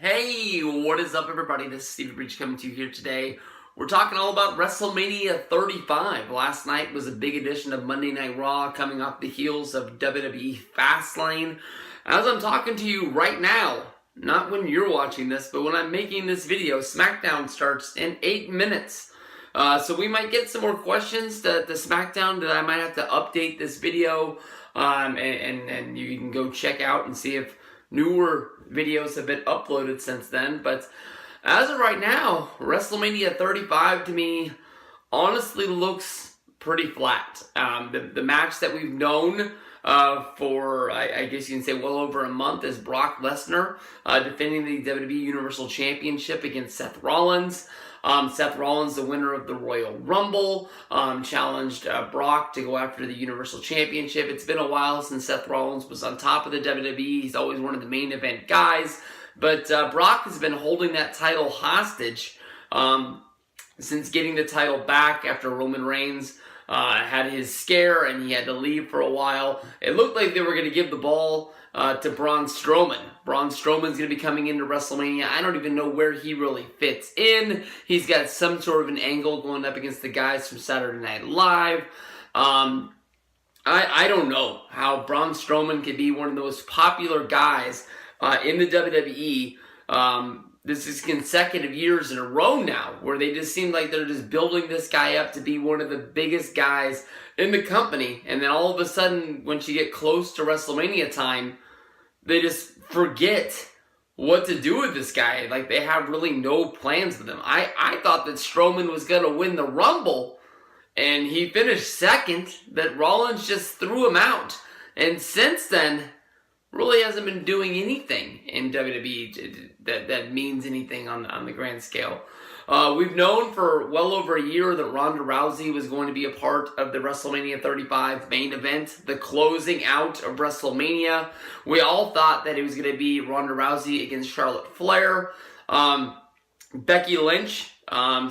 Hey, what is up, everybody? This is Steve Breach coming to you here today. We're talking all about WrestleMania 35. Last night was a big edition of Monday Night Raw, coming off the heels of WWE Fastlane. As I'm talking to you right now, not when you're watching this, but when I'm making this video, SmackDown starts in 8 minutes. So we might get some more questions to SmackDown that I might have to update this video, and you can go check out and see if newer videos have been uploaded since then. But as of right now, WrestleMania 35 to me honestly looks pretty flat. The match that we've known for, I guess you can say, well over a month is Brock Lesnar defending the WWE Universal Championship against Seth Rollins. Seth Rollins, the winner of the Royal Rumble, challenged Brock to go after the Universal Championship. It's been a while since Seth Rollins was on top of the WWE. He's always one of the main event guys. But Brock has been holding that title hostage since getting the title back after Roman Reigns had his scare and he had to leave for a while. It looked like they were going to give the ball to Braun Strowman. Braun Strowman's going to be coming into WrestleMania. I don't even know where he really fits in. He's got some sort of an angle going up against the guys from Saturday Night Live. I don't know how Braun Strowman could be one of the most popular guys in the WWE. This is consecutive years in a row now where they just seem like they're just building this guy up to be one of the biggest guys in the company. And then all of a sudden, once you get close to WrestleMania time, they just forget what to do with this guy. Like, they have really no plans with him. I thought that Strowman was going to win the Rumble, and he finished second, that Rollins just threw him out. And since then, really hasn't been doing anything in WWE that means anything on the grand scale. We've known for well over a year that Ronda Rousey was going to be a part of the WrestleMania 35 main event, the closing out of WrestleMania. We all thought that it was going to be Ronda Rousey against Charlotte Flair. Becky Lynch,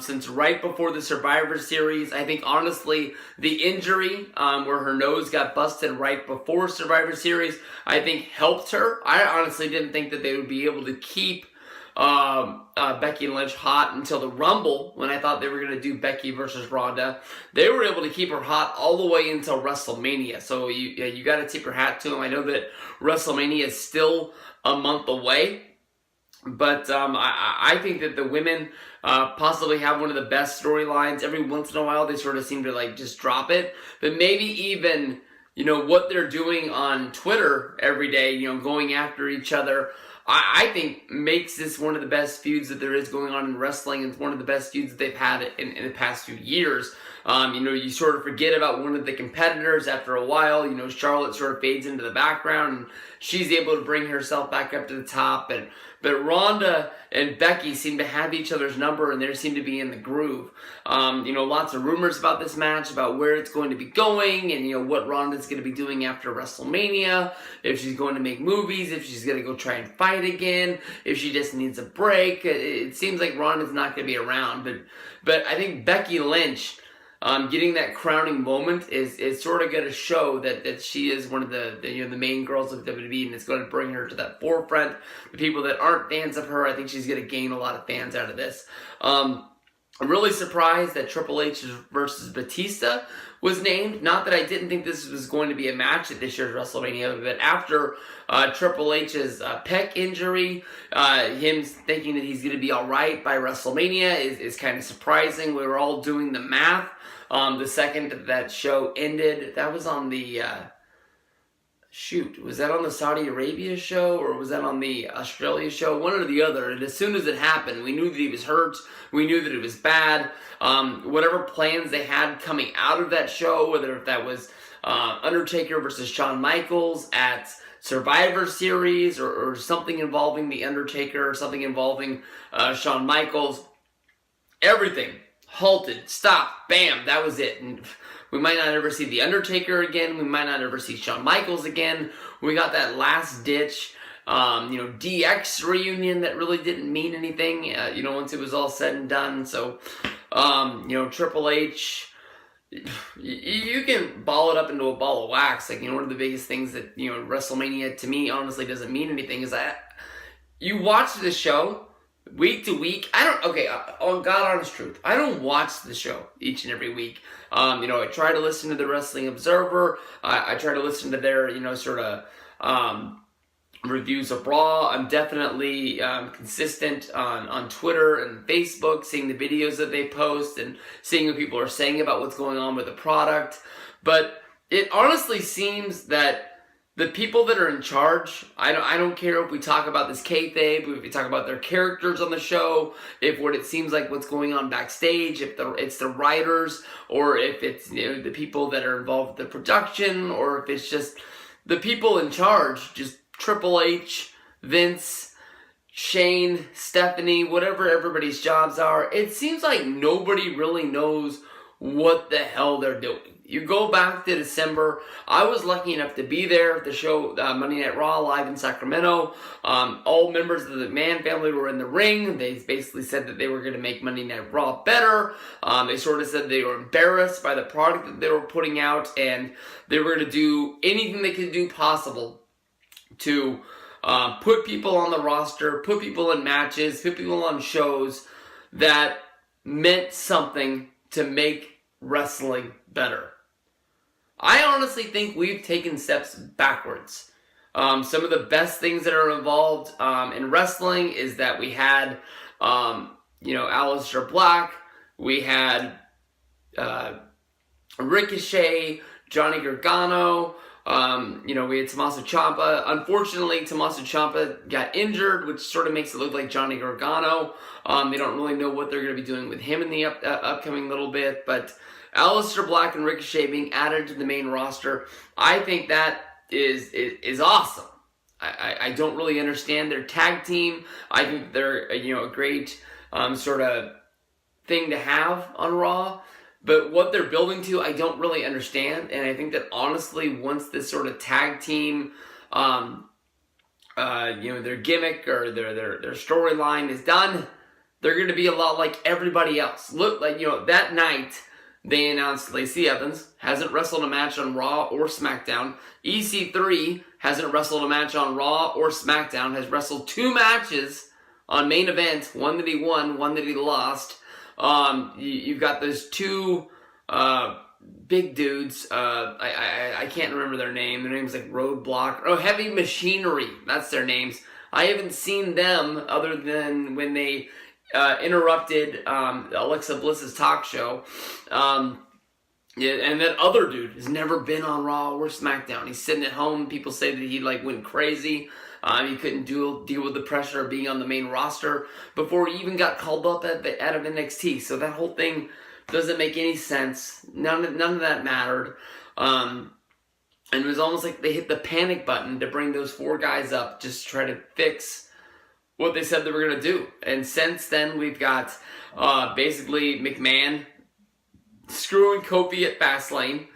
since right before the Survivor Series, I think honestly the injury where her nose got busted right before Survivor Series, I think helped her. I honestly didn't think that they would be able to keep Becky Lynch hot until the Rumble, when I thought they were going to do Becky versus Ronda. They were able to keep her hot all the way until WrestleMania. So you got to tip your hat to them. I know that WrestleMania is still a month away, but I think that the women possibly have one of the best storylines. Every once in a while, they sort of seem to just drop it. But maybe even, what they're doing on Twitter every day, going after each other, I think makes this one of the best feuds that there is going on in wrestling. It's one of the best feuds that they've had in the past few years. You sort of forget about one of the competitors after a while. Charlotte sort of fades into the background, and she's able to bring herself back up to the top. But Ronda and Becky seem to have each other's number, and they seem to be in the groove. Lots of rumors about this match, about where it's going to be going, and what Ronda's going to be doing after WrestleMania, if she's going to make movies, if she's going to go try and fight again, if she just needs a break. It seems like Ronda's not going to be around, but I think Becky Lynch, getting that crowning moment is sort of going to show that she is one of the main girls of WWE, and it's going to bring her to that forefront. The people that aren't fans of her, I think she's going to gain a lot of fans out of this. I'm really surprised that Triple H versus Batista was named. Not that I didn't think this was going to be a match at this year's WrestleMania, but after Triple H's pec injury, him thinking that he's going to be all right by WrestleMania is kind of surprising. We were all doing the math. The second that show ended, that was on the, was that on the Saudi Arabia show, or was that on the Australia show? One or the other. And as soon as it happened, we knew that he was hurt. We knew that it was bad. Whatever plans they had coming out of that show, whether if that was Undertaker versus Shawn Michaels at Survivor Series, or something involving The Undertaker, or something involving Shawn Michaels, everything halted, stopped, bam, that was it. And we might not ever see The Undertaker again. We might not ever see Shawn Michaels again. We got that last ditch, DX reunion that really didn't mean anything, once it was all said and done. So, Triple H, you can ball it up into a ball of wax. One of the biggest things that, WrestleMania to me honestly doesn't mean anything is that you watch the show week to week. On God honest truth, I don't watch the show each and every week. I try to listen to the Wrestling Observer. I try to listen to their, sort of reviews of Raw. I'm definitely consistent on Twitter and Facebook, seeing the videos that they post and seeing what people are saying about what's going on with the product. But it honestly seems that the people that are in charge, I don't care if we talk about this kayfabe, if we talk about their characters on the show, if what it seems like what's going on backstage, if it's the writers, or if it's the people that are involved with the production, or if it's just the people in charge, just Triple H, Vince, Shane, Stephanie, whatever everybody's jobs are. It seems like nobody really knows what the hell they're doing. You go back to December. I was lucky enough to be there at the show, Monday Night Raw, live in Sacramento. All members of the McMahon family were in the ring. They basically said that they were going to make Monday Night Raw better. They sort of said they were embarrassed by the product that they were putting out, and they were going to do anything they could do possible to put people on the roster, put people in matches, put people on shows that meant something to make wrestling better. I honestly think we've taken steps backwards. Some of the best things that are involved in wrestling is that we had, Aleister Black, we had Ricochet, Johnny Gargano, we had Tommaso Ciampa. Unfortunately, Tommaso Ciampa got injured, which sort of makes it look like Johnny Gargano. They don't really know what they're going to be doing with him in the upcoming little bit, but Aleister Black and Ricochet being added to the main roster, I think that is awesome. I don't really understand their tag team. I think they're a great sort of thing to have on Raw. But what they're building to, I don't really understand. And I think that honestly, once this sort of tag team, their gimmick or their storyline is done, they're going to be a lot like everybody else. Look, that night, they announced Lacey Evans hasn't wrestled a match on Raw or SmackDown. EC3 hasn't wrestled a match on Raw or SmackDown, has wrestled 2 matches on main event, one that he won, one that he lost. You've got those 2 big dudes. I can't remember their name. Their name's like Roadblock. Oh, Heavy Machinery. That's their names. I haven't seen them other than when they interrupted Alexa Bliss's talk show. And that other dude has never been on Raw or SmackDown. He's sitting at home. People say that he went crazy. He couldn't deal with the pressure of being on the main roster before he even got called up out of NXT. So that whole thing doesn't make any sense. None of that mattered. And it was almost like they hit the panic button to bring those 4 guys up, just to try to fix what they said they were going to do. And since then, we've got basically McMahon screwing Kofi at Fastlane,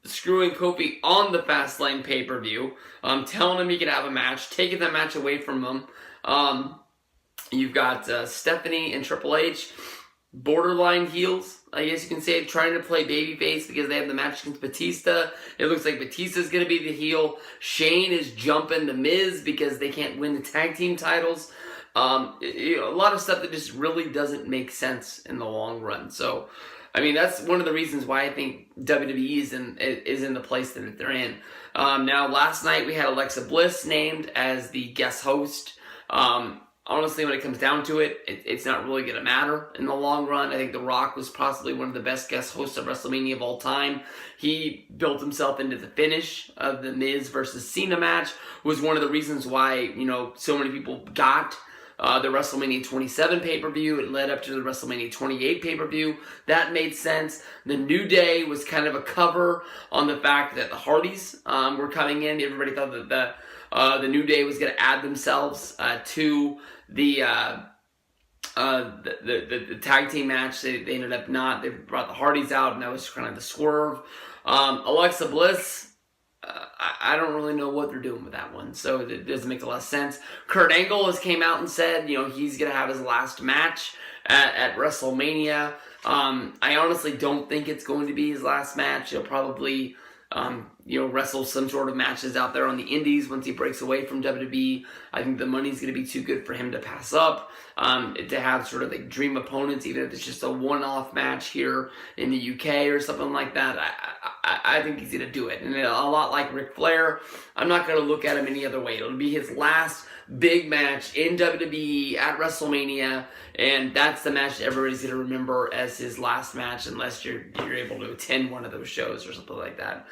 screwing Kofi on the Fastlane pay-per-view, telling him he could have a match, taking that match away from him. You've got Stephanie and Triple H, borderline heels, I guess you can say, trying to play babyface because they have the match against Batista. It looks like Batista's going to be the heel. Shane is jumping the Miz because they can't win the tag team titles. A lot of stuff that just really doesn't make sense in the long run. So, that's one of the reasons why I think WWE is in the place that they're in. Now, last night we had Alexa Bliss named as the guest host. Honestly, when it comes down to it, it's not really going to matter in the long run. I think The Rock was possibly one of the best guest hosts of WrestleMania of all time. He built himself into the finish of the Miz versus Cena match, was one of the reasons why, so many people got the WrestleMania 27 pay-per-view. It led up to the WrestleMania 28 pay-per-view. That made sense. The New Day was kind of a cover on the fact that the Hardys were coming in. Everybody thought that the New Day was going to add themselves to the tag team match. They ended up not. They brought the Hardys out, and that was kind of the swerve. Alexa Bliss, I don't really know what they're doing with that one, so it doesn't make a lot of sense. Kurt Angle has came out and said, he's going to have his last match at WrestleMania. I honestly don't think it's going to be his last match. He'll probably wrestle some sort of matches out there on the indies once he breaks away from WWE. I think the money's going to be too good for him to pass up. To have sort of like dream opponents, even if it's just a one-off match here in the UK or something like that, I think he's going to do it. And a lot like Ric Flair, I'm not going to look at him any other way. It'll be his last big match in WWE at WrestleMania, and that's the match that everybody's going to remember as his last match, unless you're able to attend one of those shows or something like that.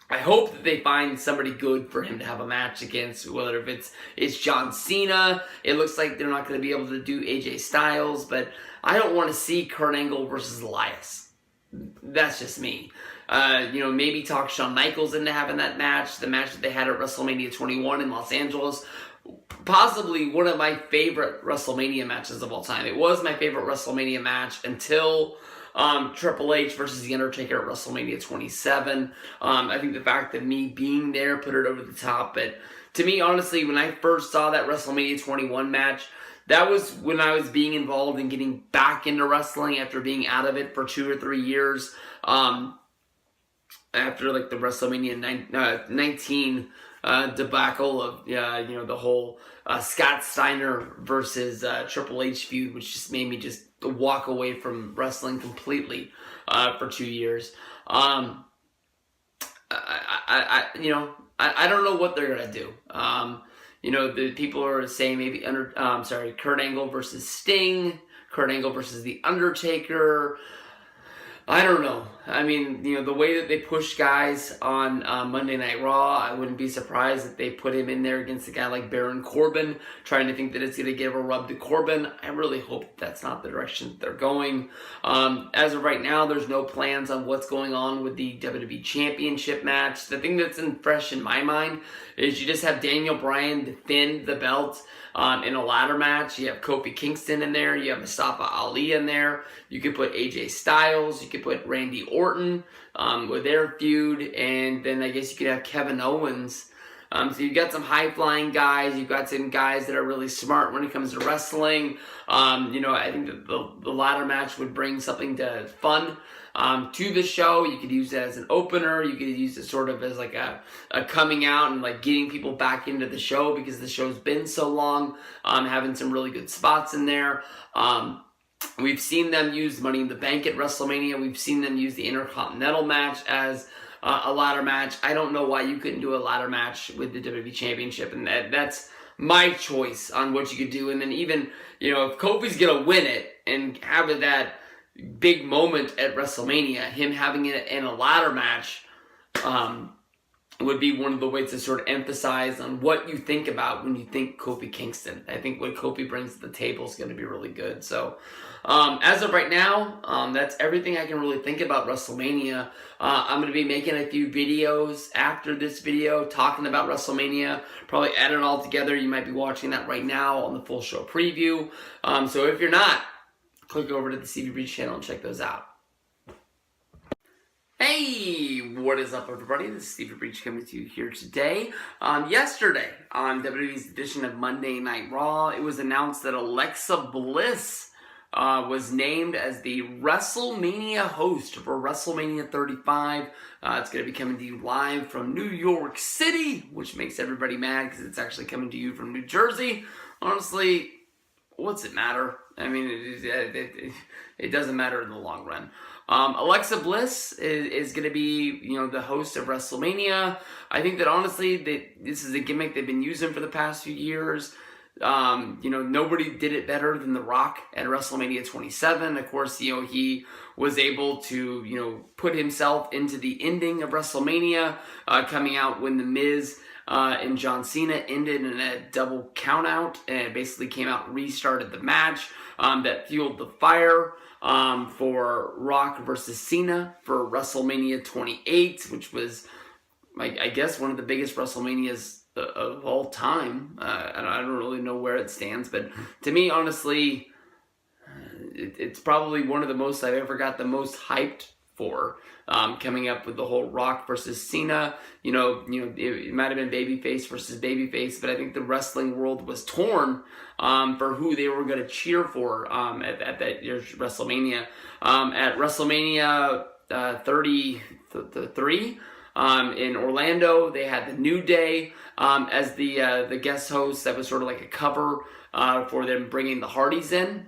I hope that they find somebody good for him to have a match against, whether if it's John Cena. It looks like they're not going to be able to do AJ Styles, but I don't want to see Kurt Angle versus Elias. That's just me. Maybe talk Shawn Michaels into having that match, the match that they had at WrestleMania 21 in Los Angeles. Possibly one of my favorite WrestleMania matches of all time. It was my favorite WrestleMania match until Triple H versus The Undertaker at WrestleMania 27. I think the fact that me being there put it over the top. But to me, honestly, when I first saw that WrestleMania 21 match, that was when I was being involved in getting back into wrestling after being out of it for 2 or 3 years. After like the WrestleMania 19 debacle of the whole Scott Steiner versus Triple H feud, which just made me just walk away from wrestling completely for 2 years. I don't know what they're gonna do. The people are saying maybe Kurt Angle versus Sting, Kurt Angle versus The Undertaker. I don't know. I mean, the way that they push guys on Monday Night Raw, I wouldn't be surprised if they put him in there against a guy like Baron Corbin, trying to think that it's going to give a rub to Corbin. I really hope that's not the direction that they're going. As of right now, there's no plans on what's going on with the WWE Championship match. The thing that's fresh in my mind is you just have Daniel Bryan defend the belt in a ladder match. You have Kofi Kingston in there. You have Mustafa Ali in there. You could put AJ Styles. You could put Randy Orton with their feud. And then I guess you could have Kevin Owens. So you've got some high-flying guys. You've got some guys that are really smart when it comes to wrestling. I think that the ladder match would bring something to fun to the show. You could use it as an opener. You could use it sort of as like a coming out and like getting people back into the show because the show's been so long. Having some really good spots in there. We've seen them use Money in the Bank at WrestleMania. We've seen them use the Intercontinental match as a ladder match. I don't know why you couldn't do a ladder match with the WWE Championship, and that's my choice on what you could do. And then even, if Kofi's going to win it and have that big moment at WrestleMania, him having it in a ladder match would be one of the ways to sort of emphasize on what you think about when you think Kofi Kingston. I think what Kofi brings to the table is going to be really good. So as of right now, that's everything I can really think about WrestleMania. I'm going to be making a few videos after this video talking about WrestleMania. Probably add it all together. You might be watching that right now on the full show preview. So if you're not, click over to the CV Breach channel and check those out. Hey, what is up, everybody? This is Steve Breach coming to you here today. Yesterday, on WWE's edition of Monday Night Raw, it was announced that Alexa Bliss was named as the WrestleMania host for WrestleMania 35. It's going to be coming to you live from New York City, which makes everybody mad because it's actually coming to you from New Jersey. Honestly, what's it matter? I mean, it doesn't matter in the long run. Alexa Bliss is going to be, the host of WrestleMania. I think that honestly, this is a gimmick they've been using for the past few years. Nobody did it better than The Rock at WrestleMania 27. Of course, he was able to, put himself into the ending of WrestleMania, coming out when The Miz and John Cena ended in a double countout, and basically came out and restarted the match. That fueled the fire for Rock versus Cena for WrestleMania 28, which was, I guess, one of the biggest WrestleManias of all time. I don't really know where it stands, but to me, honestly, it's probably one of the most I've ever got the most hyped for. Coming up with the whole Rock versus Cena, it might have been babyface versus babyface, but I think the wrestling world was torn for who they were going to cheer for at that year's WrestleMania. At WrestleMania 33. In Orlando, they had the New Day as the guest host. That was sort of like a cover for them bringing the Hardys in.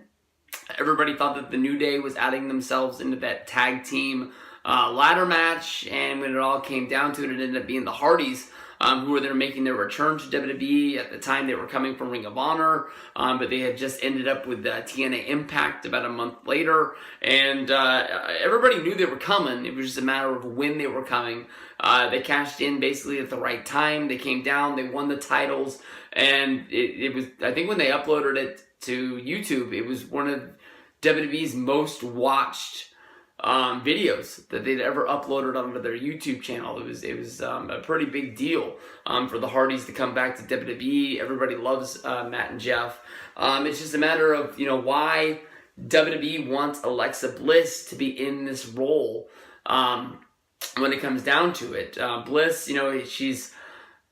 Everybody thought that the New Day was adding themselves into that tag team ladder match, and when it all came down to it, it ended up being the Hardys who were there making their return to WWE. At the time, they were coming from Ring of Honor, but they had just ended up with TNA Impact about a month later, and everybody knew they were coming. It was just a matter of when they were coming. They cashed in basically at the right time. They came down, they won the titles, and it was, I think when they uploaded it to YouTube, it was one of WWE's most watched videos that they'd ever uploaded onto their YouTube channel. It was a pretty big deal for the Hardys to come back to WWE. Everybody loves Matt and Jeff. It's just a matter of, why WWE wants Alexa Bliss to be in this role when it comes down to it. Bliss,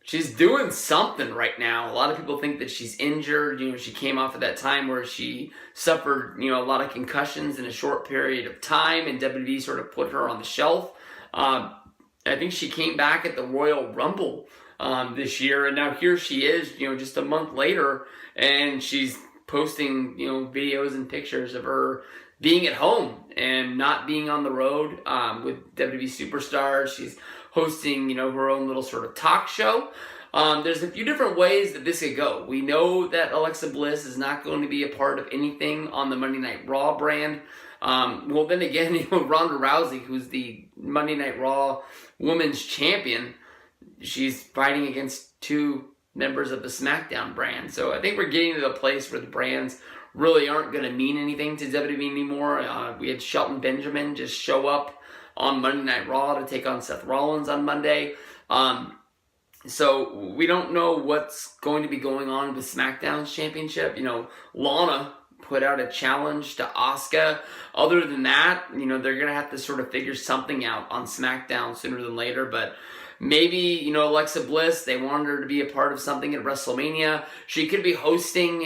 she's doing something right now. A lot of people think that she's injured. She came off of that time where she suffered, a lot of concussions in a short period of time, and WWE sort of put her on the shelf. I think she came back at the Royal Rumble this year, and now here she is, just a month later, and she's posting, videos and pictures of her being at home and not being on the road with WWE superstars. She's hosting, her own little sort of talk show. There's a few different ways that this could go. We know that Alexa Bliss is not going to be a part of anything on the Monday Night Raw brand. Well, then again, Ronda Rousey, who's the Monday Night Raw Women's Champion, she's fighting against two members of the SmackDown brand. So I think we're getting to the place where the brands really aren't going to mean anything to WWE anymore. We had Shelton Benjamin just show up on Monday Night Raw to take on Seth Rollins on Monday. So we don't know what's going to be going on with SmackDown's championship. Lana put out a challenge to Asuka. Other than that, they're going to have to sort of figure something out on SmackDown sooner than later. But maybe, Alexa Bliss, they wanted her to be a part of something at WrestleMania. She could be hosting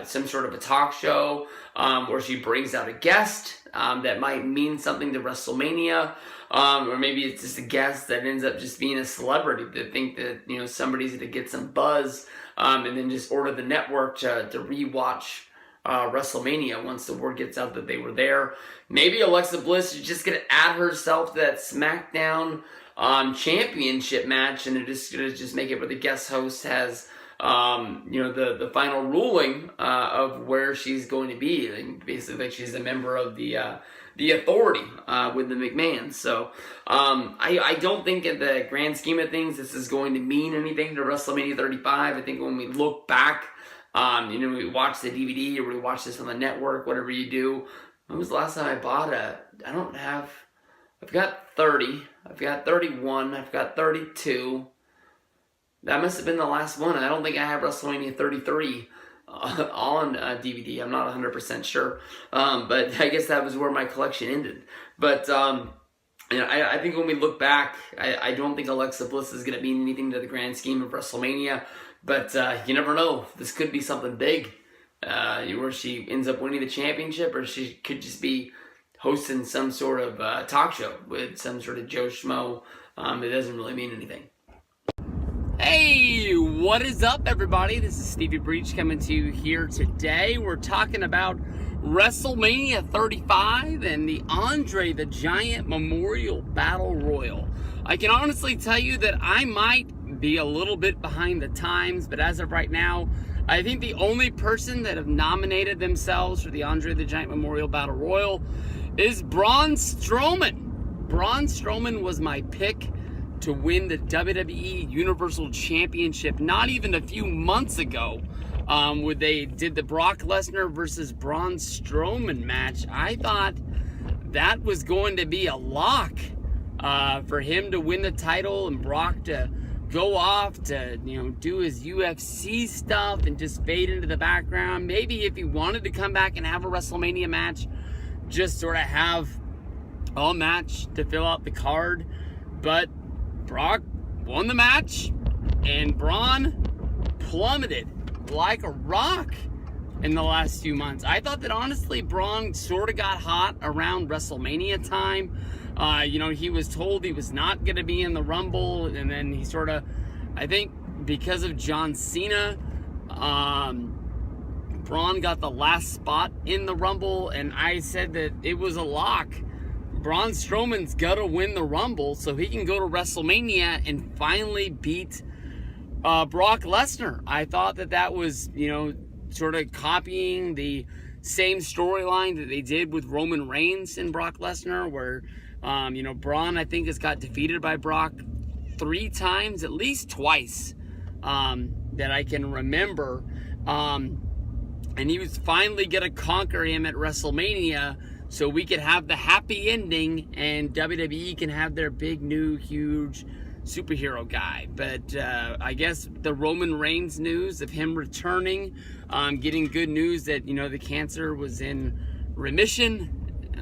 some sort of a talk show where she brings out a guest that might mean something to WrestleMania. Or maybe it's just a guest that ends up just being a celebrity that think that, somebody's going to get some buzz and then just order the network to rewatch WrestleMania once the word gets out that they were there. Maybe Alexa Bliss is just going to add herself to that SmackDown championship match, and they're just going to just make it where the guest host has the final ruling of where she's going to be. And basically, like, she's a member of the authority with the McMahons. So I don't think in the grand scheme of things this is going to mean anything to WrestleMania 35. I think when we look back, we watch the DVD or we watch this on the network, whatever you do. When was the last time I bought I've got 30, I've got 31, I've got 32. That must have been the last one. I don't think I have WrestleMania 33 on DVD. I'm not 100% sure. But I guess that was where my collection ended. But, I think when we look back, I don't think Alexa Bliss is going to mean anything to the grand scheme of WrestleMania. But you never know. This could be something big. Where she ends up winning the championship, or she could just be hosting some sort of talk show with some sort of Joe Schmo. It doesn't really mean anything. Hey, what is up, everybody? This is Stevie Breach coming to you here today. We're talking about WrestleMania 35 and the Andre the Giant Memorial Battle Royal. I can honestly tell you that I might be a little bit behind the times, but as of right now, I think the only person that have nominated themselves for the Andre the Giant Memorial Battle Royal is Braun Strowman. Braun Strowman was my pick to win the WWE Universal Championship not even a few months ago when they did the Brock Lesnar versus Braun Strowman match. I thought that was going to be a lock for him to win the title and Brock to go off to, do his UFC stuff and just fade into the background. Maybe if he wanted to come back and have a WrestleMania match, just sort of have a match to fill out the card. But Brock won the match, and Braun plummeted like a rock in the last few months. I thought that, honestly, Braun sort of got hot around WrestleMania time. He was told he was not going to be in the Rumble, and then he sort of, I think because of John Cena, Braun got the last spot in the Rumble, and I said that it was a lock. Braun Strowman's got to win the Rumble so he can go to WrestleMania and finally beat Brock Lesnar. I thought that was, sort of copying the same storyline that they did with Roman Reigns and Brock Lesnar, where, Braun, I think, has got defeated by Brock 3 times, at least twice, that I can remember. And he was finally going to conquer him at WrestleMania so we could have the happy ending and WWE can have their big, new, huge superhero guy. But I guess the Roman Reigns news of him returning, getting good news that, the cancer was in remission.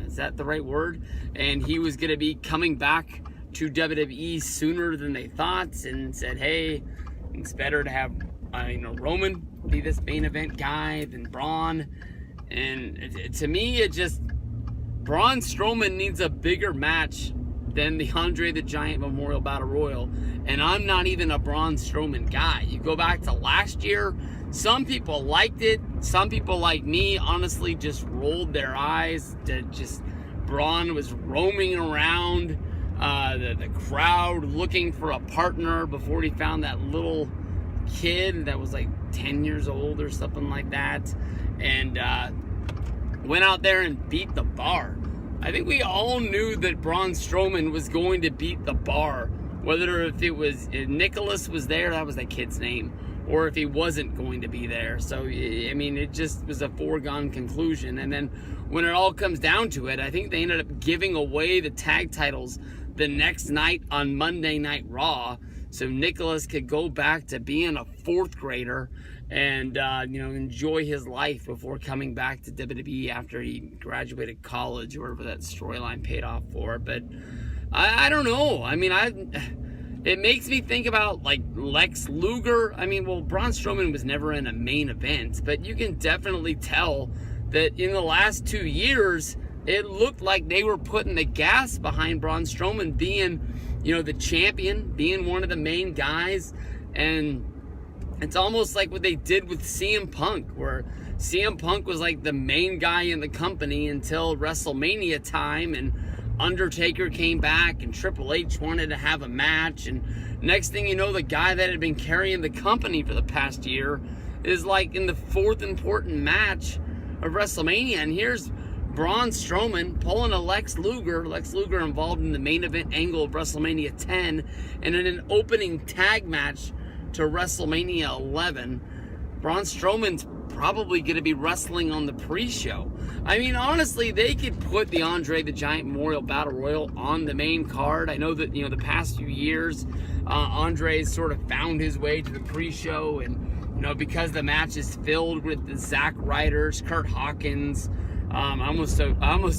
Is that the right word? And he was going to be coming back to WWE sooner than they thought, and said, hey, it's better to have Roman be this main event guy than Braun. And to me, Braun Strowman needs a bigger match than the Andre the Giant Memorial Battle Royal, and I'm not even a Braun Strowman guy. You go back to last year, some people liked it, some people like me honestly just rolled their eyes that just Braun was roaming around the crowd looking for a partner before he found that little kid that was like 10 years old or something like that, and went out there and beat the Bar. I think we all knew that Braun Strowman was going to beat the Bar, whether if Nicholas was there, that was that kid's name, or if he wasn't going to be there. So, I mean, it just was a foregone conclusion. And then when it all comes down to it, I think they ended up giving away the tag titles the next night on Monday Night Raw, so Nicholas could go back to being a 4th grader and, enjoy his life before coming back to WWE after he graduated college, or whatever that storyline paid off for. But I don't know. I mean, it makes me think about, like, Lex Luger. I mean, well, Braun Strowman was never in a main event, but you can definitely tell that in the last 2 years, it looked like they were putting the gas behind Braun Strowman being, the champion, being one of the main guys. And it's almost like what they did with CM Punk, where CM Punk was like the main guy in the company until WrestleMania time, and Undertaker came back and Triple H wanted to have a match, and next thing you know, the guy that had been carrying the company for the past year is like in the 4th important match of WrestleMania. And here's Braun Strowman pulling a Lex Luger involved in the main event angle of WrestleMania 10, and in an opening tag match to WrestleMania 11. Braun Strowman's probably going to be wrestling on the pre-show. I mean, honestly, they could put the Andre the Giant Memorial Battle Royal on the main card. I know that, the past few years, Andre's sort of found his way to the pre-show, and, because the match is filled with the Zack Ryders, Kurt Hawkins, I almost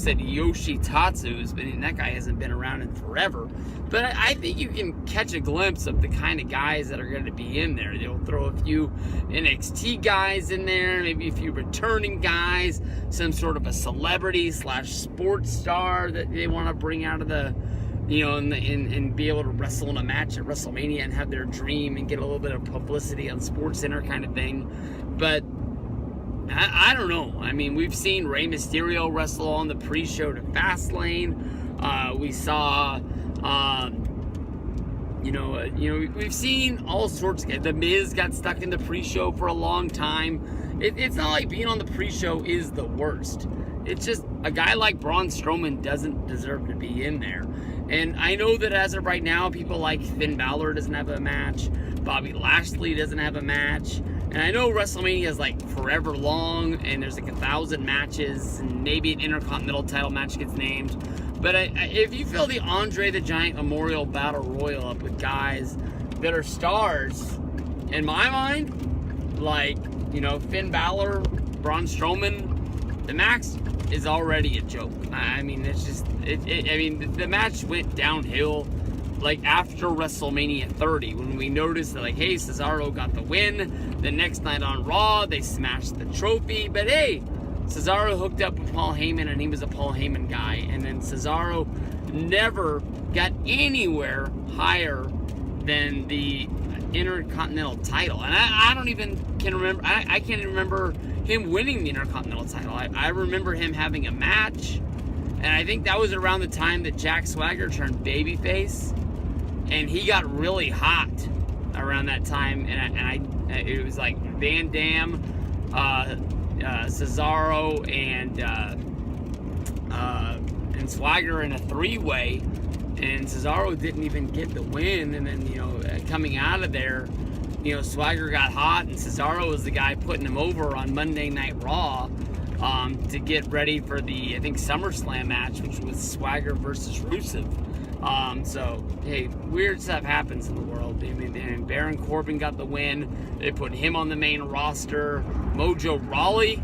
said Yoshi Tatsu's, but that guy hasn't been around in forever. But I think you can catch a glimpse of the kind of guys that are going to be in there. They'll throw a few NXT guys in there, maybe a few returning guys, some sort of a celebrity / sports star that they want to bring out of the, and be able to wrestle in a match at WrestleMania and have their dream and get a little bit of publicity on SportsCenter kind of thing. But I don't know. I mean, we've seen Rey Mysterio wrestle on the pre-show to Fastlane. We saw, we've seen all sorts of guys. The Miz got stuck in the pre-show for a long time. It's not like being on the pre-show is the worst. It's just a guy like Braun Strowman doesn't deserve to be in there. And I know that as of right now, people like Finn Balor doesn't have a match. Bobby Lashley doesn't have a match. And I know WrestleMania is like forever long, and there's like 1,000 matches, and maybe an Intercontinental title match gets named. But if you fill the Andre the Giant Memorial Battle Royal up with guys that are stars, in my mind, like, Finn Balor, Braun Strowman, the match is already a joke. I mean, it's just, the match went downhill like after WrestleMania 30, when we noticed that, like, hey, Cesaro got the win. The next night on Raw, they smashed the trophy. But hey, Cesaro hooked up with Paul Heyman, and he was a Paul Heyman guy. And then Cesaro never got anywhere higher than the Intercontinental title. And I don't even can remember, I can't even remember him winning the Intercontinental title. I remember him having a match, and I think that was around the time that Jack Swagger turned babyface, and he got really hot around that time, and it was like Van Dam, Cesaro, and Swagger in a three-way, and Cesaro didn't even get the win. And then, coming out of there, Swagger got hot, and Cesaro was the guy putting him over on Monday Night Raw to get ready for the, I think, SummerSlam match, which was Swagger versus Rusev. So, hey, weird stuff happens in the world. I mean, and Baron Corbin got the win. They put him on the main roster. Mojo Rawley,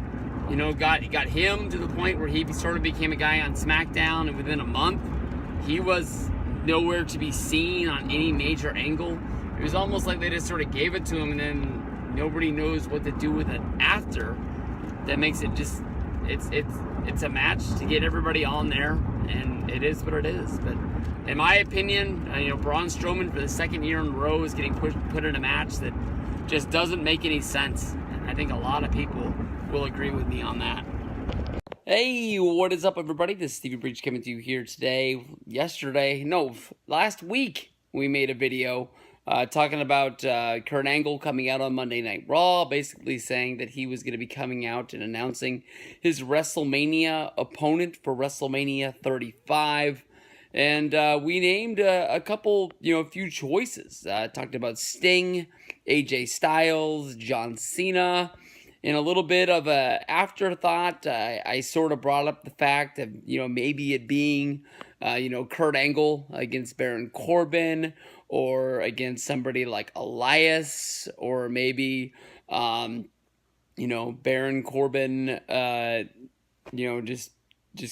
got him to the point where he sort of became a guy on SmackDown, and within a month, he was nowhere to be seen on any major angle. It was almost like they just sort of gave it to him, and then nobody knows what to do with it after. That makes it just, it's a match to get everybody on there, and it is what it is. But in my opinion, Braun Strowman for the second year in a row is getting put in a match that just doesn't make any sense. And I think a lot of people will agree with me on that. Hey, what is up, everybody? This is Stevie Breach coming to you here today. Last week we made a video talking about Kurt Angle coming out on Monday Night Raw, basically saying that he was going to be coming out and announcing his WrestleMania opponent for WrestleMania 35. And we named a couple, a few choices. Talked about Sting, AJ Styles, John Cena. In a little bit of a afterthought, I sort of brought up the fact of, maybe it being, Kurt Angle against Baron Corbin, or against somebody like Elias, or maybe, Baron Corbin, just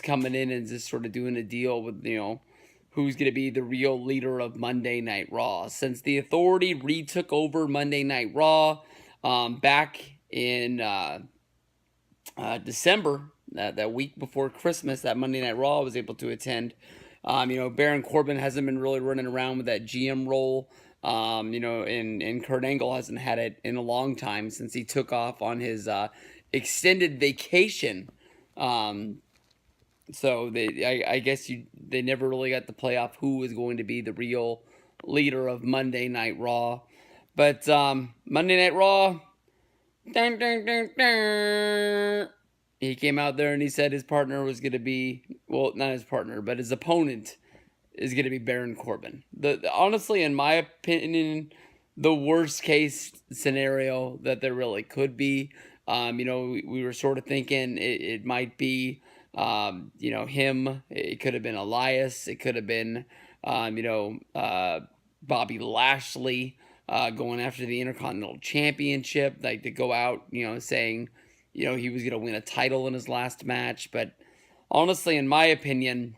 coming in and just sort of doing a deal with, who's going to be the real leader of Monday Night Raw. Since the Authority retook over Monday Night Raw back in December, that week before Christmas, that Monday Night Raw I was able to attend. Baron Corbin hasn't been really running around with that GM role, and Kurt Angle hasn't had it in a long time since he took off on his extended vacation. So I guess they never really got to play off who was going to be the real leader of Monday Night Raw. But Monday Night Raw, dun, dun, dun, dun. He came out there and he said his partner was going to be, well, not his partner, but his opponent is going to be Baron Corbin. Honestly, in my opinion, the worst case scenario that there really could be. We were sort of thinking it might be, him. It could have been Elias. It could have been, Bobby Lashley. Going after the Intercontinental Championship, like to go out, saying, he was going to win a title in his last match. But honestly, in my opinion,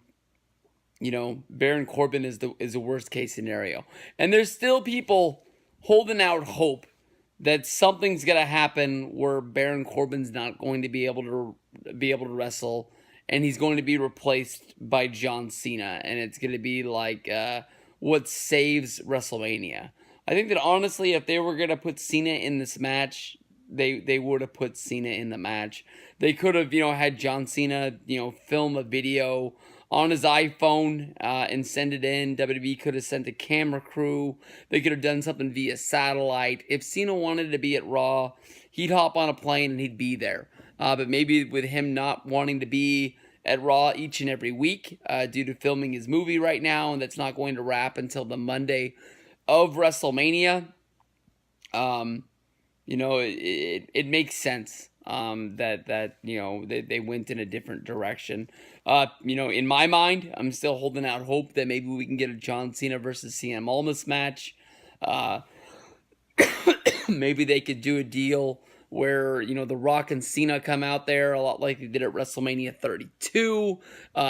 Baron Corbin is the worst case scenario. And there's still people holding out hope that something's going to happen where Baron Corbin's not going to be able to wrestle, and he's going to be replaced by John Cena, and it's going to be like what saves WrestleMania. I think that honestly, if they were going to put Cena in this match, they would have put Cena in the match. They could have, had John Cena, film a video on his iPhone and send it in. WWE could have sent a camera crew. They could have done something via satellite. If Cena wanted to be at Raw, he'd hop on a plane and he'd be there. But maybe with him not wanting to be at Raw each and every week due to filming his movie right now, and that's not going to wrap until the Monday of WrestleMania, it makes sense that they went in a different direction. In my mind, I'm still holding out hope that maybe we can get a John Cena versus CM Almas match. Maybe they could do a deal where, The Rock and Cena come out there a lot like they did at WrestleMania 32,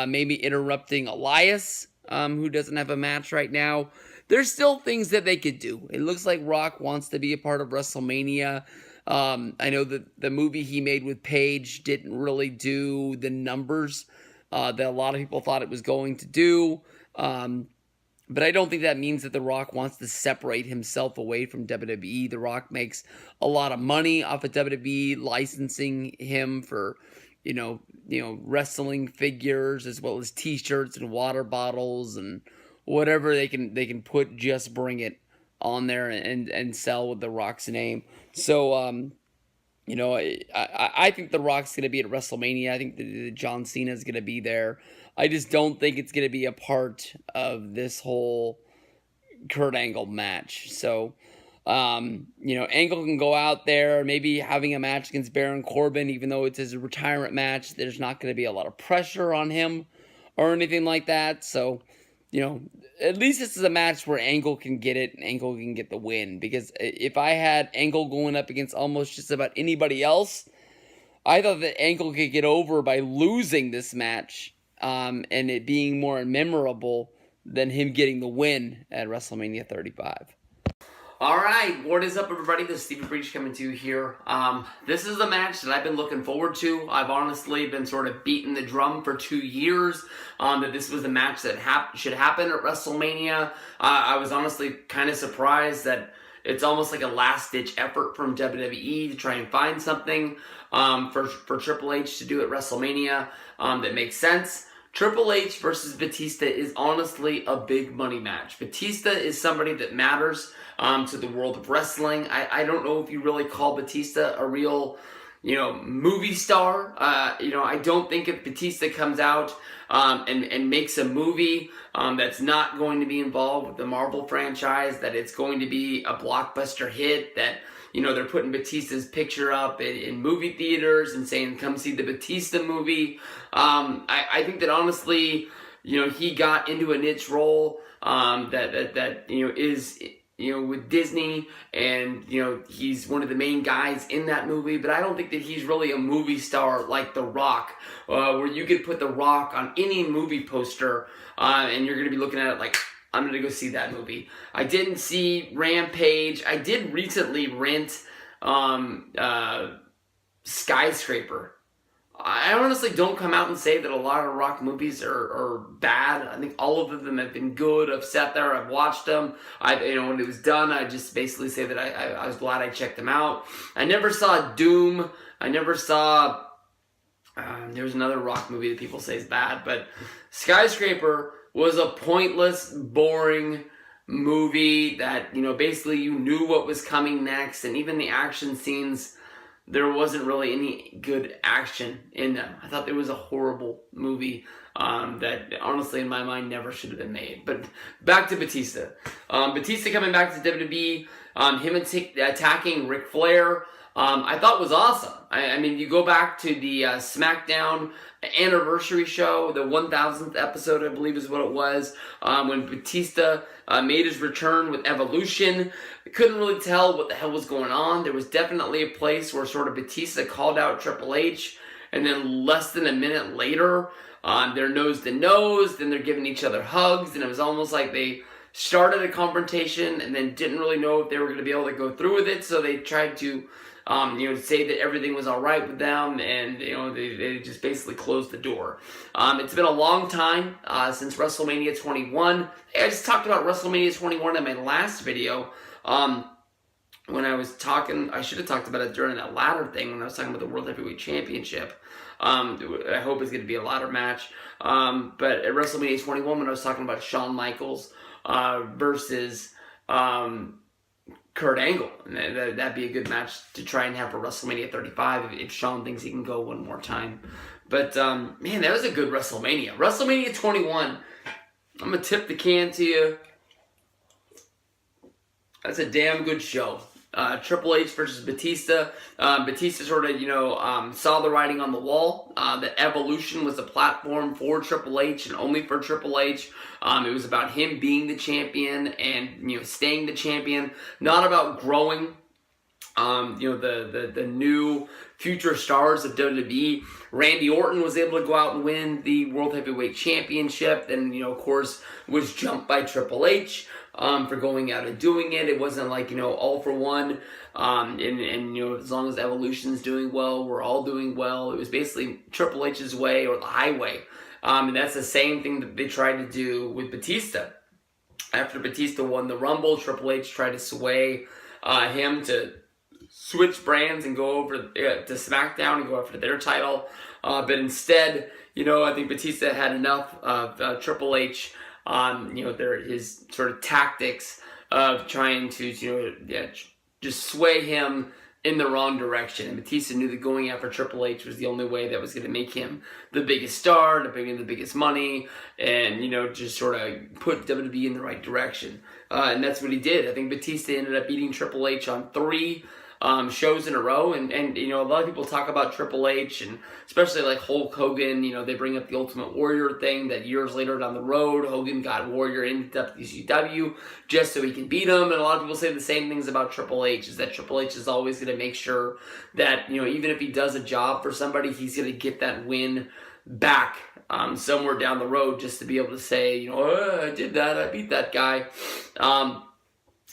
maybe interrupting Elias, who doesn't have a match right now. There's still things that they could do. It looks like Rock wants to be a part of WrestleMania. I know that the movie he made with Paige didn't really do the numbers that a lot of people thought it was going to do. But I don't think that means that The Rock wants to separate himself away from WWE. The Rock makes a lot of money off of WWE licensing him for, wrestling figures, as well as T-shirts and water bottles and whatever they can put. Just bring it on there and sell with The Rock's name. So I think The Rock's going to be at WrestleMania. I think that John Cena is going to be there. I just don't think it's going to be a part of this whole Kurt Angle match. So, Angle can go out there, maybe having a match against Baron Corbin, even though it's his retirement match. There's not going to be a lot of pressure on him or anything like that. So, at least this is a match where Angle can get it and Angle can get the win. Because if I had Angle going up against almost just about anybody else, I thought that Angle could get over by losing this match. And it being more memorable than him getting the win at WrestleMania 35. All right, what is up, everybody? This is Stephen Breach coming to you here. This is a match that I've been looking forward to. I've honestly been sort of beating the drum for 2 years that this was a match that should happen at WrestleMania. I was honestly kind of surprised that it's almost like a last-ditch effort from WWE to try and find something for Triple H to do at WrestleMania that makes sense. Triple H versus Batista is honestly a big money match. Batista is somebody that matters to the world of wrestling. I don't know if you really call Batista a real, movie star. I don't think if Batista comes out and makes a movie that's not going to be involved with the Marvel franchise, that it's going to be a blockbuster hit, that they're putting Batista's picture up in movie theaters and saying, come see the Batista movie. I think that honestly, he got into a niche role that is with Disney, and he's one of the main guys in that movie. But I don't think that he's really a movie star like The Rock, where you could put The Rock on any movie poster and you're going to be looking at it like, I'm going to go see that movie. I didn't see Rampage. I did recently rent Skyscraper. I honestly don't come out and say that a lot of Rock movies are bad. I think all of them have been good. I've sat there, I've watched them. When it was done, I just basically say that I was glad I checked them out. I never saw Doom. I never saw... there's another Rock movie that people say is bad, but Skyscraper was a pointless, boring movie that, basically you knew what was coming next, and even the action scenes, there wasn't really any good action in them. I thought it was a horrible movie that, honestly, in my mind, never should have been made. But back to Batista. Batista coming back to WWE, him attacking Ric Flair, I thought was awesome. I mean, you go back to the SmackDown anniversary show, the 1000th episode, I believe is what it was, when Batista made his return with Evolution. I couldn't really tell what the hell was going on. There was definitely a place where sort of Batista called out Triple H, and then less than a minute later, they're nose to nose, then they're giving each other hugs, and it was almost like they started a confrontation and then didn't really know if they were going to be able to go through with it, so they tried to say that everything was all right with them, and they just basically closed the door. It's been a long time since WrestleMania 21. I just talked about WrestleMania 21 in my last video. When I was talking, I should have talked about it during that ladder thing when I was talking about the World Heavyweight Championship. I hope it's going to be a ladder match. But at WrestleMania 21, when I was talking about Shawn Michaels versus Kurt Angle, and that'd be a good match to try and have for WrestleMania 35 if Shawn thinks he can go one more time. But man, that was a good WrestleMania. WrestleMania 21, I'm gonna tip the can to you. That's a damn good show. Triple H versus Batista. Batista sort of, saw the writing on the wall. That Evolution was a platform for Triple H and only for Triple H. It was about him being the champion and, staying the champion. Not about growing, the new future stars of WWE. Randy Orton was able to go out and win the World Heavyweight Championship. Then, of course, was jumped by Triple H. for going out and doing it. It wasn't like, all for one. And as long as Evolution's doing well, we're all doing well. It was basically Triple H's way or the highway. And that's the same thing that they tried to do with Batista. After Batista won the Rumble, Triple H tried to sway him to switch brands and go over to SmackDown and go after their title. But instead, I think Batista had enough of Triple H on, his sort of tactics of trying to, just sway him in the wrong direction. And Batista knew that going after Triple H was the only way that was going to make him the biggest star, to bring in the biggest money, and, just sort of put WWE in the right direction. And that's what he did. I think Batista ended up beating Triple H on 3 shows in a row, and a lot of people talk about Triple H, and especially like Hulk Hogan, they bring up the Ultimate Warrior thing, that years later down the road, Hogan got Warrior into WCW just so he can beat him, and a lot of people say the same things about Triple H, is that Triple H is always going to make sure that, even if he does a job for somebody, he's going to get that win back somewhere down the road, just to be able to say, I did that, I beat that guy.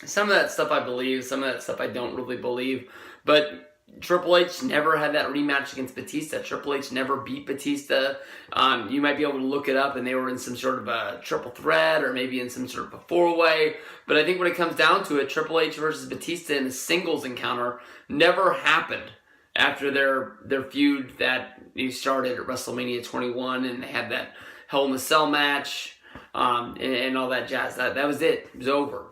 Some of that stuff I believe, some of that stuff I don't really believe. But Triple H never had that rematch against Batista. Triple H never beat Batista. You might be able to look it up, and they were in some sort of a triple threat or maybe in some sort of a 4-way. But I think when it comes down to it, Triple H versus Batista in a singles encounter never happened after their feud that he started at WrestleMania 21, and they had that Hell in a Cell match and all that jazz. That was it. It was over.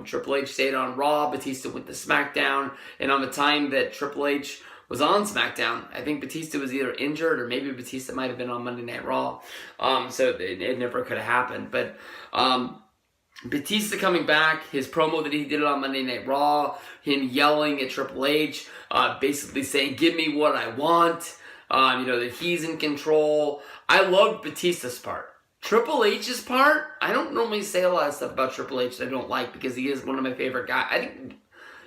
Triple H stayed on Raw, Batista went to SmackDown, and on the time that Triple H was on SmackDown, I think Batista was either injured or maybe Batista might have been on Monday Night Raw, so it never could have happened. But Batista coming back, his promo that he did on Monday Night Raw, him yelling at Triple H, basically saying, give me what I want, that he's in control. I loved Batista's part. Triple H's part, I don't normally say a lot of stuff about Triple H that I don't like, because he is one of my favorite guys. I think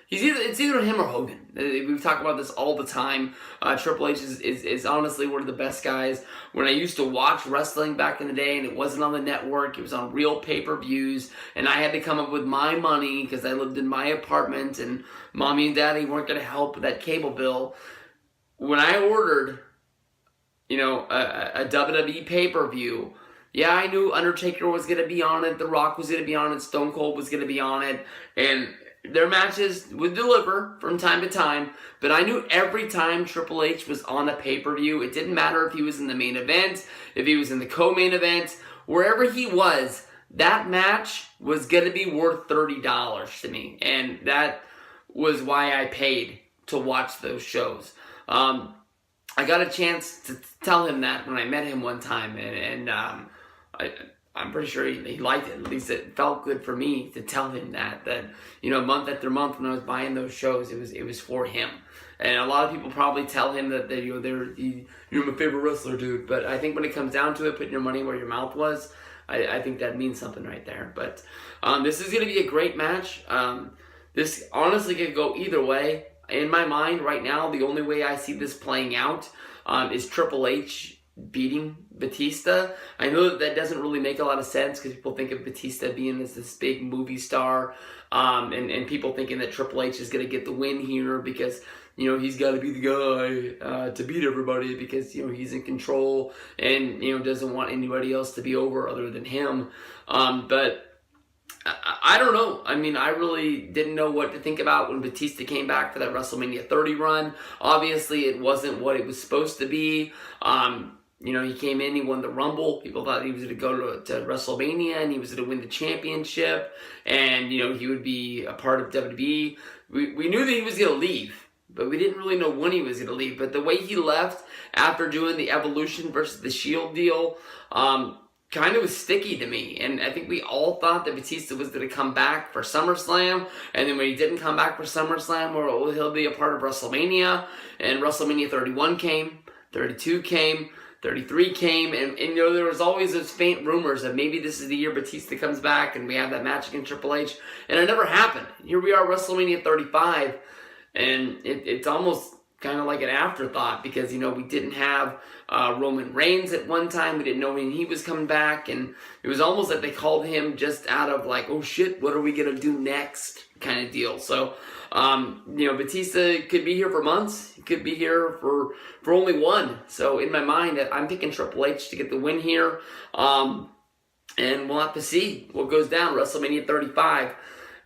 it's either him or Hogan. We've talked about this all the time. Triple H is honestly one of the best guys. When I used to watch wrestling back in the day, and it wasn't on the network, it was on real pay-per-views, and I had to come up with my money because I lived in my apartment, and Mommy and Daddy weren't going to help with that cable bill. When I ordered, a WWE pay-per-view, yeah, I knew Undertaker was going to be on it, The Rock was going to be on it, Stone Cold was going to be on it, and their matches would deliver from time to time, but I knew every time Triple H was on a pay-per-view, it didn't matter if he was in the main event, if he was in the co-main event, wherever he was, that match was going to be worth $30 to me, and that was why I paid to watch those shows. I got a chance to tell him that when I met him one time, and I'm pretty sure he liked it. At least it felt good for me to tell him that month after month when I was buying those shows, it was for him. And a lot of people probably tell him that you're my favorite wrestler, dude. But I think when it comes down to it, putting your money where your mouth was, I think that means something right there. But this is going to be a great match. This honestly could go either way. In my mind right now, the only way I see this playing out is Triple H beating Batista. I know that doesn't really make a lot of sense because people think of Batista being this big movie star, and people thinking that Triple H is going to get the win here because he's got to be the guy to beat everybody because he's in control and doesn't want anybody else to be over other than him. But I don't know. I mean, I really didn't know what to think about when Batista came back for that WrestleMania 30 run. Obviously, it wasn't what it was supposed to be. He came in, he won the Rumble. People thought he was going to go to WrestleMania and he was going to win the championship. And, he would be a part of WWE. We knew that he was going to leave, but we didn't really know when he was going to leave. But the way he left after doing the Evolution versus the Shield deal, kind of was sticky to me, and I think we all thought that Batista was going to come back for SummerSlam, and then when he didn't come back for SummerSlam, well, he'll be a part of WrestleMania, and WrestleMania 31 came, 32 came, 33 came, and there was always those faint rumors that maybe this is the year Batista comes back, and we have that match against Triple H, and it never happened. Here we are, WrestleMania 35, and it's almost kind of like an afterthought because, we didn't have Roman Reigns at one time. We didn't know when he was coming back. And it was almost like they called him just out of like, oh shit, what are we going to do next kind of deal. So, Batista could be here for months. He could be here for only one. So in my mind, I'm picking Triple H to get the win here. And we'll have to see what goes down WrestleMania 35.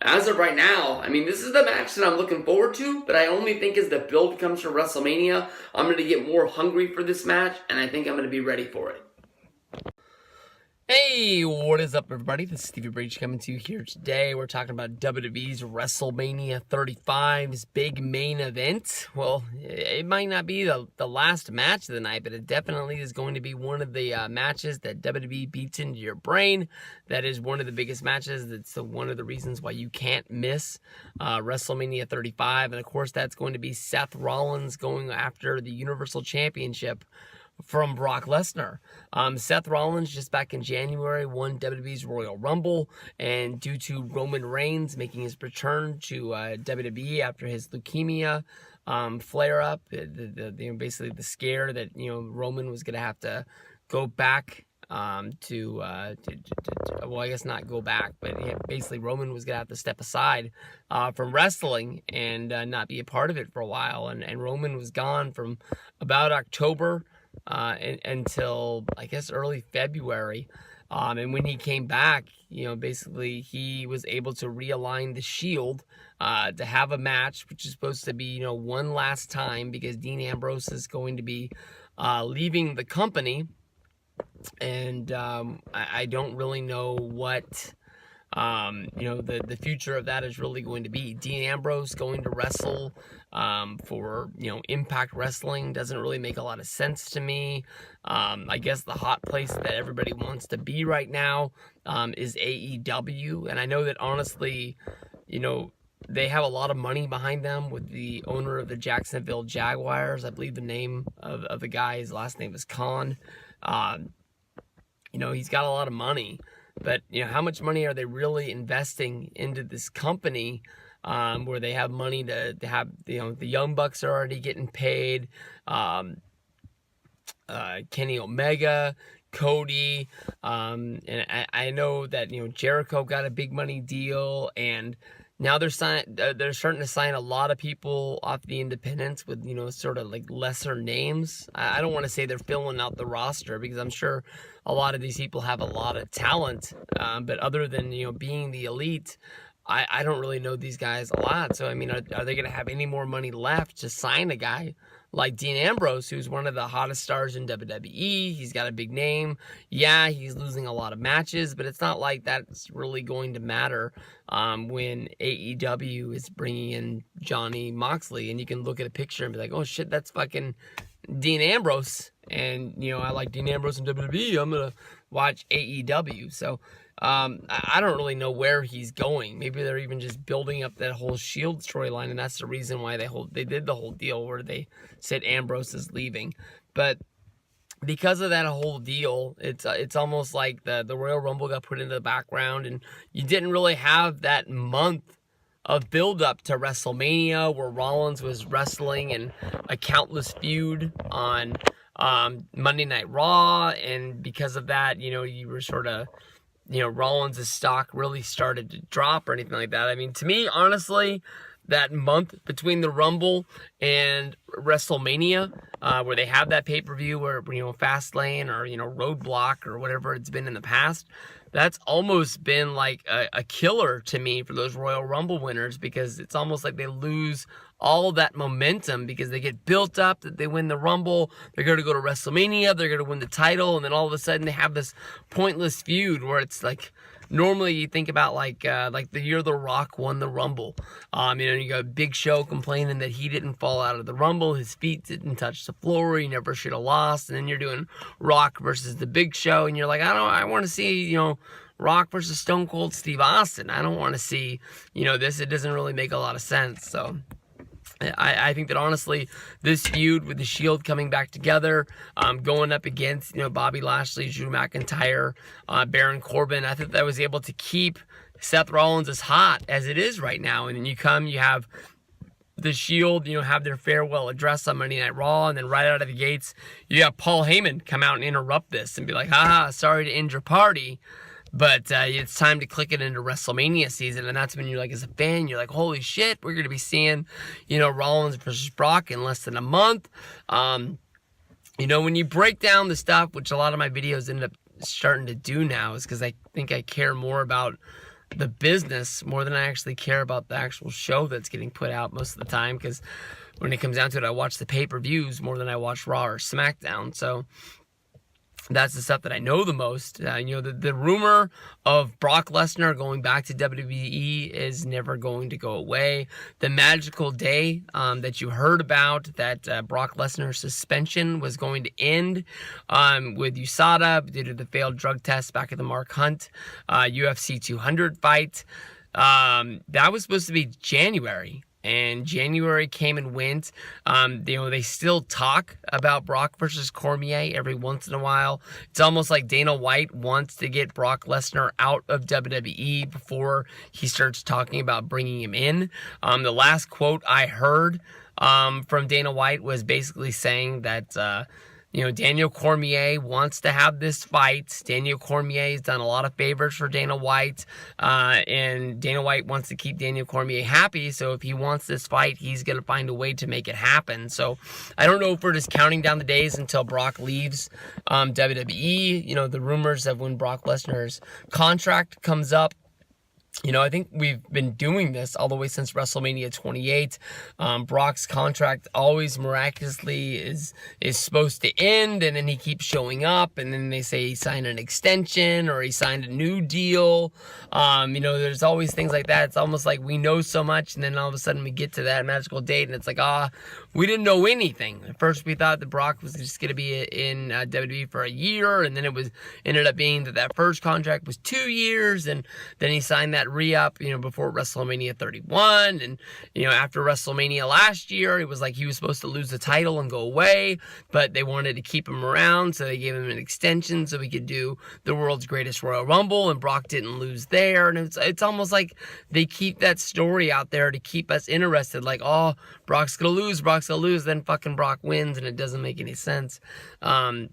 As of right now, this is the match that I'm looking forward to, but I only think as the build comes from WrestleMania, I'm going to get more hungry for this match, and I think I'm going to be ready for it. Hey, what is up, everybody? This is Stevie Breach coming to you here today. We're talking about WWE's WrestleMania 35's big main event. Well, it might not be the last match of the night, but it definitely is going to be one of the matches that WWE beats into your brain. That is one of the biggest matches. That's one of the reasons why you can't miss WrestleMania 35. And, of course, that's going to be Seth Rollins going after the Universal Championship from Brock Lesnar. Seth Rollins, just back in January, won WWE's Royal Rumble, and due to Roman Reigns making his return to WWE after his leukemia flare-up, basically the scare that Roman was going to have to go back well, I guess not go back, but basically Roman was going to have to step aside from wrestling and not be a part of it for a while, and Roman was gone from about October until I guess early February, and when he came back, basically he was able to realign the Shield to have a match, which is supposed to be one last time because Dean Ambrose is going to be leaving the company, and I don't really know what the future of that is really going to be. Dean Ambrose going to wrestle for, Impact Wrestling doesn't really make a lot of sense to me. I guess the hot place that everybody wants to be right now is AEW. And I know that honestly, they have a lot of money behind them with the owner of the Jacksonville Jaguars. I believe the name of the guy, his last name is Khan. He's got a lot of money. But, how much money are they really investing into this company where they have money to have, the Young Bucks are already getting paid, Kenny Omega, Cody, and I know that, Jericho got a big money deal, and now they're starting to sign a lot of people off the independents with, sort of like lesser names. I don't want to say they're filling out the roster because I'm sure a lot of these people have a lot of talent. But other than, being the elite, I don't really know these guys a lot. So, are they going to have any more money left to sign a guy like Dean Ambrose, who's one of the hottest stars in WWE? He's got a big name. Yeah, he's losing a lot of matches, but it's not like that's really going to matter when AEW is bringing in Johnny Moxley, and you can look at a picture and be like, oh shit, that's fucking Dean Ambrose, and I like Dean Ambrose in WWE, I'm gonna watch AEW. So I don't really know where he's going. Maybe they're even just building up that whole Shield storyline, and that's the reason why they did the whole deal where they said Ambrose is leaving. But because of that whole deal, it's almost like the Royal Rumble got put into the background, and you didn't really have that month of build-up to WrestleMania where Rollins was wrestling in a countless feud on Monday Night Raw, and because of that, you were sort of, Rollins' stock really started to drop or anything like that. To me, honestly, that month between the Rumble and WrestleMania, where they have that pay-per-view where, Fastlane or, Roadblock or whatever it's been in the past, that's almost been like a killer to me for those Royal Rumble winners, because it's almost like they lose all that momentum because they get built up that they win the Rumble, they're going to go to WrestleMania, they're going to win the title, and then all of a sudden they have this pointless feud where it's like, normally you think about like the year The Rock won the Rumble. You got Big Show complaining that he didn't fall out of the Rumble, his feet didn't touch the floor, he never should have lost, and then you're doing Rock versus the Big Show, and you're like, I want to see, Rock versus Stone Cold Steve Austin. I don't want to see, this. It doesn't really make a lot of sense. So I think that honestly, this feud with the Shield coming back together, going up against, Bobby Lashley, Drew McIntyre, Baron Corbin, I think that was able to keep Seth Rollins as hot as it is right now. And then you have the Shield, have their farewell address on Monday Night Raw, and then right out of the gates, you have Paul Heyman come out and interrupt this and be like, haha, sorry to end your party, but it's time to click it into WrestleMania season. And that's when you're like, as a fan, you're like, holy shit, we're going to be seeing, Rollins versus Brock in less than a month. When you break down the stuff, which a lot of my videos end up starting to do now, is because I think I care more about the business more than I actually care about the actual show that's getting put out most of the time, because when it comes down to it, I watch the pay-per-views more than I watch Raw or SmackDown. So that's the stuff that I know the most. The rumor of Brock Lesnar going back to WWE is never going to go away. The magical day that you heard about, that Brock Lesnar's suspension was going to end with USADA due to the failed drug test back at the Mark Hunt UFC 200 fight. That was supposed to be January. And January came and went. They still talk about Brock versus Cormier every once in a while. It's almost like Dana White wants to get Brock Lesnar out of WWE before he starts talking about bringing him in. The last quote I heard from Dana White was basically saying that Daniel Cormier wants to have this fight. Daniel Cormier has done a lot of favors for Dana White, and Dana White wants to keep Daniel Cormier happy, so if he wants this fight, he's going to find a way to make it happen. So I don't know if we're just counting down the days until Brock leaves WWE. The rumors of when Brock Lesnar's contract comes up, I think we've been doing this all the way since WrestleMania 28. Brock's contract always miraculously is supposed to end, and then he keeps showing up, and then they say he signed an extension or he signed a new deal. There's always things like that. It's almost like we know so much, and then all of a sudden we get to that magical date, and it's like, we didn't know anything. At first we thought that Brock was just going to be in WWE for a year, and then ended up being that first contract was 2 years, and then he signed that re-up, before WrestleMania 31, and, after WrestleMania last year, it was like he was supposed to lose the title and go away, but they wanted to keep him around, so they gave him an extension so he could do the world's greatest Royal Rumble, and Brock didn't lose there, and it's almost like they keep that story out there to keep us interested, like, Brock's gonna lose, then fucking Brock wins, and it doesn't make any sense,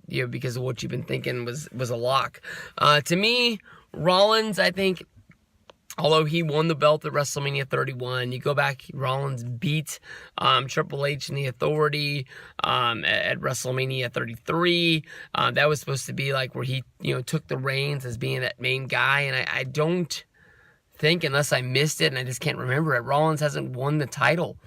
because of what you've been thinking was a lock. To me, Rollins, I think, although he won the belt at WrestleMania 31, you go back, Rollins beat Triple H and the Authority at WrestleMania 33. That was supposed to be like where he, took the reins as being that main guy, and I don't think, unless I missed it and I just can't remember it, Rollins hasn't won the title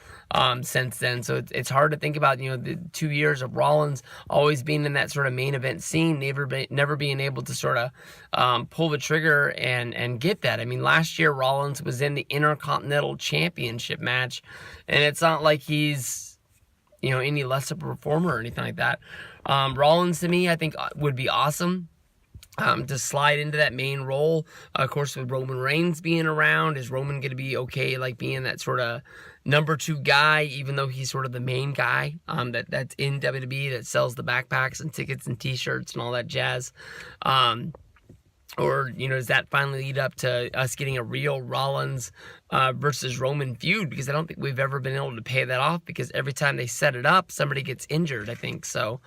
since then. So it's hard to think about, the 2 years of Rollins always being in that sort of main event scene, never being able to sort of pull the trigger and get that. I mean, last year Rollins was in the Intercontinental Championship match, and it's not like he's, any less of a performer or anything like that. Rollins, to me, I think would be awesome. To slide into that main role. Of course, with Roman Reigns being around, is Roman going to be okay, like being that sort of number 2 guy, even though he's sort of the main guy that's in WWE, that sells the backpacks and tickets and t-shirts and all that jazz? Or, does that finally lead up to us getting a real Rollins versus Roman feud? Because I don't think we've ever been able to pay that off, because every time they set it up, somebody gets injured, I think. So,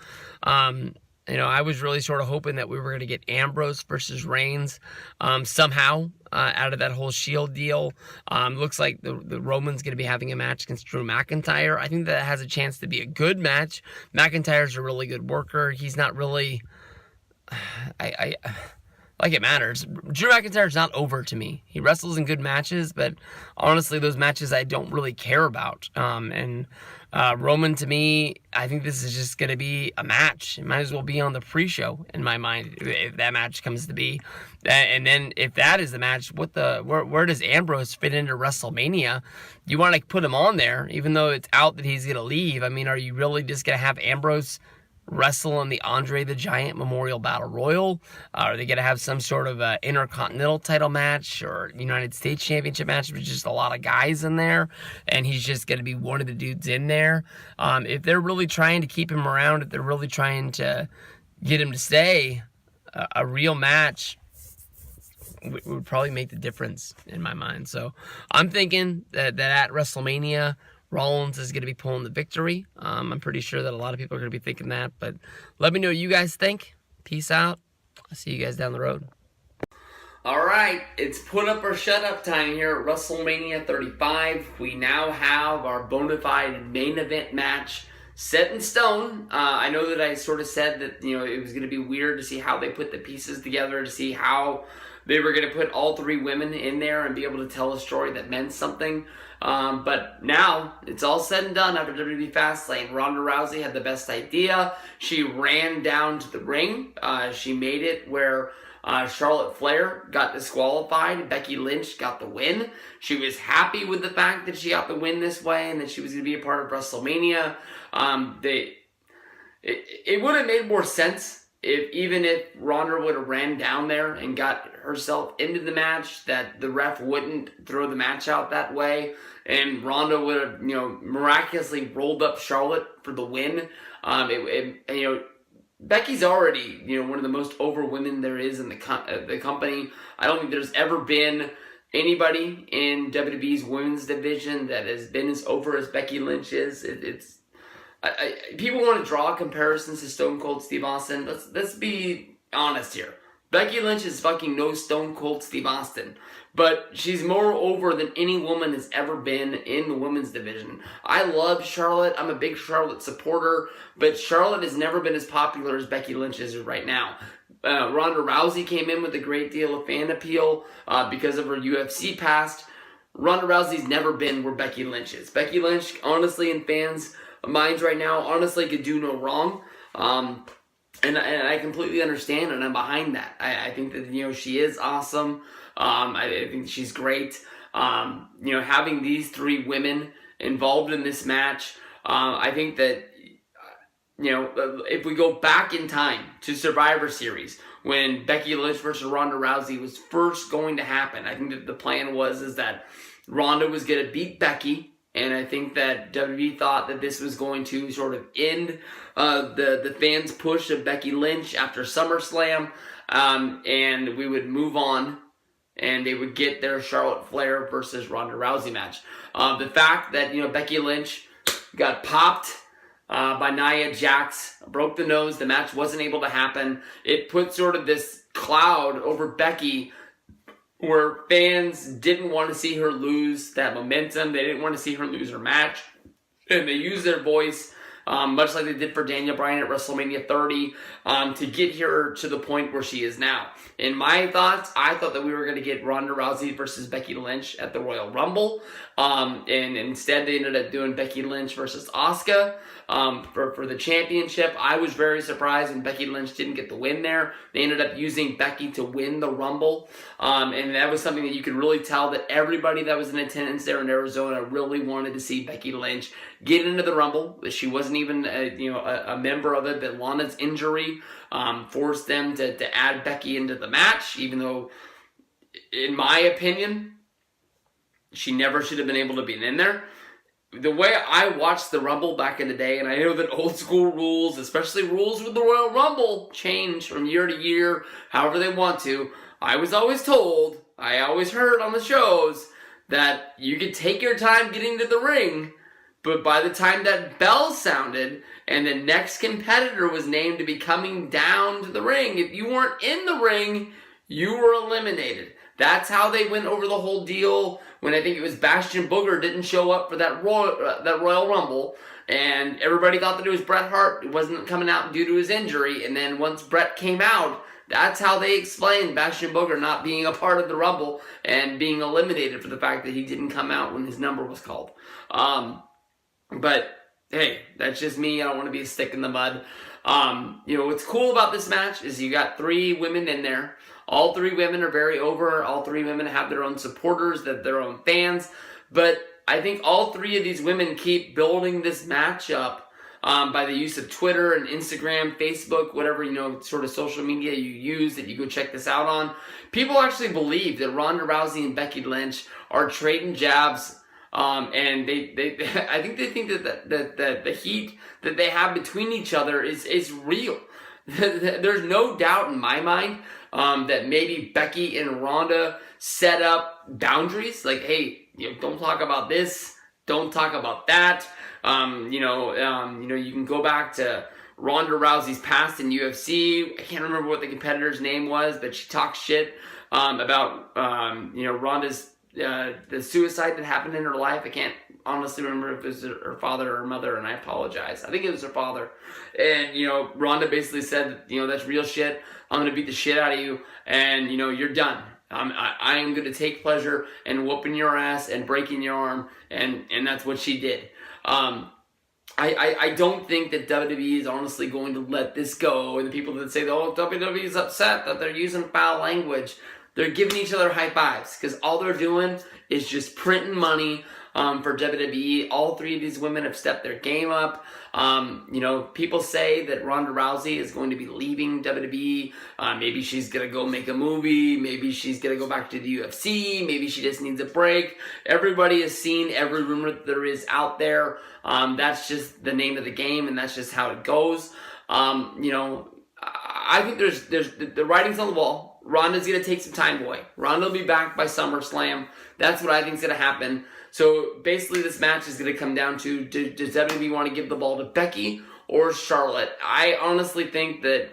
I was really sort of hoping that we were going to get Ambrose versus Reigns somehow out of that whole Shield deal. Looks like the Roman's going to be having a match against Drew McIntyre. I think that has a chance to be a good match. McIntyre's a really good worker. He's not really... like it matters. Drew McIntyre's not over to me. He wrestles in good matches, but honestly, those matches I don't really care about. Roman, to me, I think this is just going to be a match. It might as well be on the pre-show, in my mind, if that match comes to be. And then if that is the match, where does Ambrose fit into WrestleMania? You want to put him on there, even though it's out that he's going to leave. I mean, are you really just going to have Ambrose wrestle in the Andre the Giant Memorial Battle Royal? Are they going to have some sort of Intercontinental title match or United States Championship match with just a lot of guys in there, and he's just going to be one of the dudes in there? If they're really trying to keep him around, if they're really trying to get him to stay, a real match would probably make the difference in my mind. So I'm thinking that at WrestleMania, Rollins is going to be pulling the victory. I'm pretty sure that a lot of people are going to be thinking that, but let me know what you guys think. Peace out. I'll see you guys down the road. All right, it's put up or shut up time here at WrestleMania 35. We now have our bona fide main event match set in stone. I know that I sort of said that, it was going to be weird to see how they put the pieces together, to see how they were going to put all three women in there and be able to tell a story that meant something. But now it's all said and done after WWE Fastlane. Ronda Rousey had the best idea. She ran down to the ring. She made it where Charlotte Flair got disqualified. Becky Lynch got the win. She was happy with the fact that she got the win this way and that she was going to be a part of WrestleMania. It would have made more sense if Ronda would have ran down there and got herself into the match, that the ref wouldn't throw the match out that way, and Ronda would have miraculously rolled up Charlotte for the win. Becky's already one of the most over women there is in the company. I don't think there's ever been anybody in WWE's women's division that has been as over as Becky Lynch is. People want to draw comparisons to Stone Cold Steve Austin. Let's be honest here. Becky Lynch is fucking no Stone Cold Steve Austin, but she's more over than any woman has ever been in the women's division. I love Charlotte. I'm a big Charlotte supporter, but Charlotte has never been as popular as Becky Lynch is right now. Ronda Rousey came in with a great deal of fan appeal because of her UFC past. Ronda Rousey's never been where Becky Lynch is. Becky Lynch, honestly, in fans' minds right now, honestly could do no wrong. And I completely understand, and I'm behind that. I think that, she is awesome. I think she's great. Having these three women involved in this match, I think that, if we go back in time to Survivor Series, when Becky Lynch versus Ronda Rousey was first going to happen, I think that the plan was that Ronda was going to beat Becky. And I think that WWE thought that this was going to sort of end the fans' push of Becky Lynch after SummerSlam, and we would move on, and they would get their Charlotte Flair versus Ronda Rousey match. The fact that Becky Lynch got popped by Nia Jax, broke the nose, the match wasn't able to happen. It put sort of this cloud over Becky, where fans didn't want to see her lose that momentum. They didn't want to see her lose her match. And they used their voice, much like they did for Daniel Bryan at WrestleMania 30, to get her to the point where she is now. In my thoughts, I thought that we were going to get Ronda Rousey versus Becky Lynch at the Royal Rumble. And instead, they ended up doing Becky Lynch versus Asuka for the championship. I was very surprised when Becky Lynch didn't get the win there. They ended up using Becky to win the Rumble. And that was something that you could really tell that everybody that was in attendance there in Arizona really wanted to see Becky Lynch get into the Rumble. She wasn't even a member of it, but Lana's injury forced them to add Becky into the match, even though, in my opinion, she never should have been able to be in there. The way I watched the Rumble back in the day, and I know that old school rules, especially rules with the Royal Rumble, change from year to year, however they want to. I was always told, I always heard on the shows, that you could take your time getting to the ring, but by the time that bell sounded and the next competitor was named to be coming down to the ring, if you weren't in the ring, you were eliminated. That's how they went over the whole deal when I think it was Bastion Booger didn't show up for that Royal Rumble, and everybody thought that it was Bret Hart. It wasn't coming out due to his injury, and then once Bret came out, that's how they explained Bastion Booger not being a part of the Rumble and being eliminated for the fact that he didn't come out when his number was called. But hey, that's just me. I don't want to be a stick in the mud. What's cool about this match is you got three women in there. All three women are very over. All three women have their own supporters, their own fans. But I think all three of these women keep building this match up by the use of Twitter and Instagram, Facebook, whatever, sort of social media you use that you go check this out on. People actually believe that Ronda Rousey and Becky Lynch are trading jabs. And I think they think that the heat that they have between each other is real. There's no doubt in my mind that maybe Becky and Ronda set up boundaries, like, hey, don't talk about this don't talk about that. You can go back to Ronda Rousey's past in UFC. I can't remember what the competitor's name was, but she talks shit about Ronda's the suicide that happened in her life. I can't honestly remember if it was her father or her mother, and I apologize. I think it was her father. And Ronda basically said, that's real shit. I'm gonna beat the shit out of you, and you're done. I am going to take pleasure in whooping your ass and breaking your arm, and that's what she did. I don't think that WWE is honestly going to let this go. And the people that say, WWE is upset that they're using foul language, they're giving each other high fives because all they're doing is just printing money for WWE. All three of these women have stepped their game up. People say that Ronda Rousey is going to be leaving WWE. Maybe she's going to go make a movie. Maybe she's going to go back to the UFC. Maybe she just needs a break. Everybody has seen every rumor that there is out there. That's just the name of the game, and that's just how it goes. I think there's the writing's on the wall. Ronda's going to take some time away. Ronda will be back by SummerSlam. That's what I think is going to happen. So basically this match is going to come down to, does WWE want to give the ball to Becky or Charlotte? I honestly think that,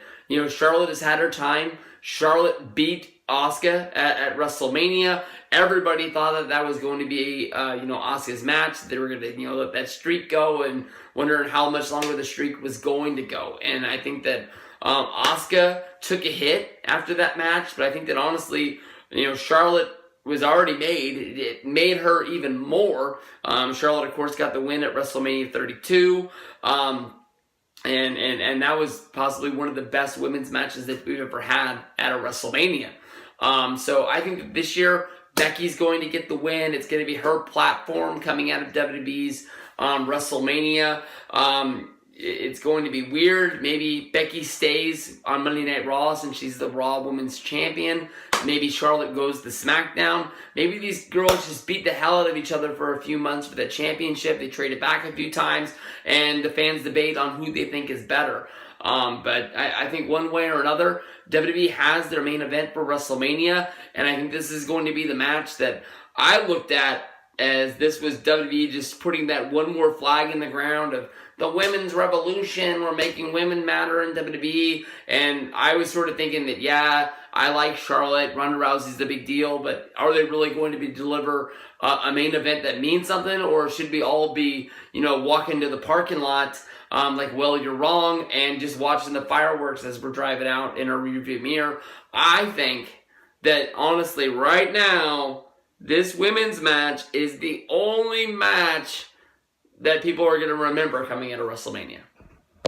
Charlotte has had her time. Charlotte beat Asuka at WrestleMania. Everybody thought that was going to be, Asuka's match. They were going to, let that streak go, and wondering how much longer the streak was going to go. And I think that Asuka took a hit after that match, but I think that honestly, Charlotte was already made. It made her even more. Charlotte, of course, got the win at WrestleMania 32. And that was possibly one of the best women's matches that we've ever had at a WrestleMania. So I think that this year, Becky's going to get the win. It's going to be her platform coming out of WWE's WrestleMania. It's going to be weird. Maybe Becky stays on Monday Night Raw since she's the Raw Women's Champion. Maybe Charlotte goes to SmackDown. Maybe these girls just beat the hell out of each other for a few months for the championship. They trade it back a few times, and the fans debate on who they think is better. But I think one way or another, WWE has their main event for WrestleMania, and I think this is going to be the match that I looked at as this was WWE just putting that one more flag in the ground of the women's revolution. We're making women matter in WWE. And I was sort of thinking that, yeah, I like Charlotte. Ronda Rousey's the big deal, but are they really going to deliver a main event that means something? Or should we all be, walking to the parking lot well, you're wrong, and just watching the fireworks as we're driving out in our rearview mirror? I think that, honestly, right now, this women's match is the only match that people are going to remember coming out of WrestleMania.